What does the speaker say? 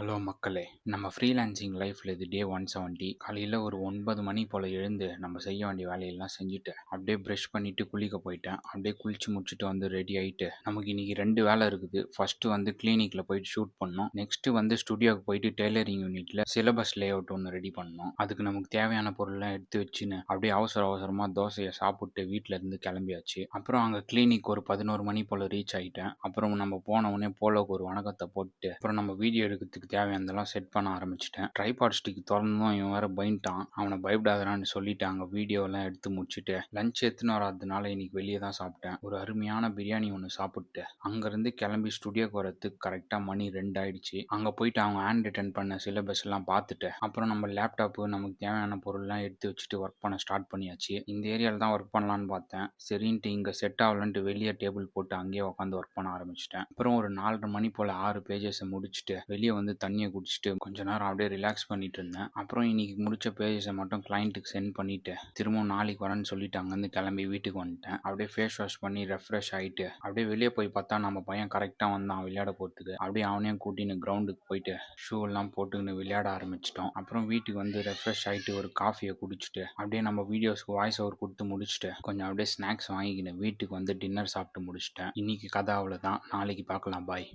Hello மக்களே! நம்ம freelancing லைஃப்ல இது டே 170. காலையில ஒரு 9 மணி போல எழுந்து நம்ம செய்ய வேண்டிய வேலையெல்லாம் செஞ்சுட்டு, அப்படியே பிரஷ் பண்ணிட்டு குளிக்க போயிட்டேன். அப்படியே குளிச்சு முடிச்சுட்டு வந்து ரெடி ஆயிட்டு, நமக்கு இன்னைக்கு 2 வேலை இருக்குது. ஃபர்ஸ்ட்டு வந்து கிளினிக்ல போயிட்டு ஷூட் பண்ணணும். நெக்ஸ்ட்டு வந்து ஸ்டுடியோக்கு போயிட்டு டெய்லரிங் யூனிட்ல சிலபஸ் லேஅவுட் ஒண்ணு ரெடி பண்ணணும். அதுக்கு நமக்கு தேவையான பொருள்லாம் எடுத்து வச்சுன்னு, அப்படியே அவசர அவசரமா தோசைய சாப்பிட்டு வீட்ல இருந்து கிளம்பியாச்சு. அப்புறம் அங்க கிளினிக் ஒரு 11 மணி போல ரீச் ஆயிட்டேன். அப்புறம் நம்ம போன உடனே போலோக்கு ஒரு வணக்கத்த போட்டுட்டு, அப்புறம் நம்ம வீடியோ எடுக்கிறதுக்கு தேவையானதெல்லாம் செட் பண்ண ஆரம்பிச்சிட்டேன். ட்ரைபாட் ஸ்டிக் தொறந்ததும் இவன் வேற பயந்துட்டான். அவனை பயப்படாதடான்னு சொல்லிட்டு அங்கே வீடியோலாம் எடுத்து முடிச்சுட்டு லஞ்ச் எடுத்துன்னு வராததுனால இன்னைக்கு வெளியே தான் சாப்பிட்டேன். ஒரு அருமையான பிரியாணி ஒன்று சாப்பிட்டு அங்கேருந்து கிளம்பி ஸ்டுடியோக்கு வரதுக்கு கரெக்டாக மணி 2 ஆயிடுச்சு. அங்கே போயிட்டு அவங்க ஹேண்ட் ரிட்டன் பண்ண சிலபஸ் எல்லாம் பார்த்துட்டு அப்புறம் நம்ம லேப்டாப்பு நமக்கு தேவையான பொருள்லாம் எடுத்து வச்சுட்டு ஒர்க் பண்ண ஸ்டார்ட் பண்ணியாச்சு. இந்த ஏரியாவில் தான் ஒர்க் பண்ணலான்னு பார்த்தேன். சரின்ட்டு இங்கே செட் ஆகலன்ட்டு வெளியே டேபிள் போட்டு அங்கேயே உட்காந்து ஒர்க் பண்ண ஆரம்பிச்சிட்டேன். அப்புறம் ஒரு 4:30 மணி போல் 6 பேஜஸை முடிச்சுட்டு வெளியே வந்து தண்ணியை குடிச்சிட்டு கொஞ்ச நேரம் அப்படியே ரிலாக்ஸ் பண்ணிட்டு இருந்தேன். அப்புறம் இன்னைக்கு முடிச்ச பேஜஸை மட்டும் கிளைண்ட்டுக்கு சென்ட் பண்ணிட்டு திரும்பவும் நாளைக்கு வரேன்னு சொல்லிட்டு அங்கேருந்து கிளம்பி வீட்டுக்கு வந்துட்டேன். அப்படியே ஃபேஸ் வாஷ் பண்ணி ரெஃப்ரெஷ் ஆகிட்டு அப்படியே வெளியே போய் பார்த்தா நம்ம பையன் கரெக்டாக வந்தான் விளையாட போகிறதுக்கு. அப்படியே அவனையும் கூட்டின்னு கிரவுண்டுக்கு போயிட்டு ஷூ எல்லாம் போட்டுக்கின்னு விளையாட ஆரம்பிச்சிட்டோம். அப்புறம் வீட்டுக்கு வந்து ரெஃப்ரெஷ் ஆகிட்டு ஒரு காஃபியை குடிச்சிட்டு அப்படியே நம்ம வீடியோஸ்க்கு வாய்ஸ் ஓவர் கொடுத்து முடிச்சுட்டு கொஞ்சம் அப்படியே ஸ்நாக்ஸ் வாங்கிக்கின்னு வீட்டுக்கு வந்து டின்னர் சாப்பிட்டு முடிச்சிட்டேன். இன்னைக்கு கதை அவ்வளோதான். நாளைக்கு பார்க்கலாம். பாய்.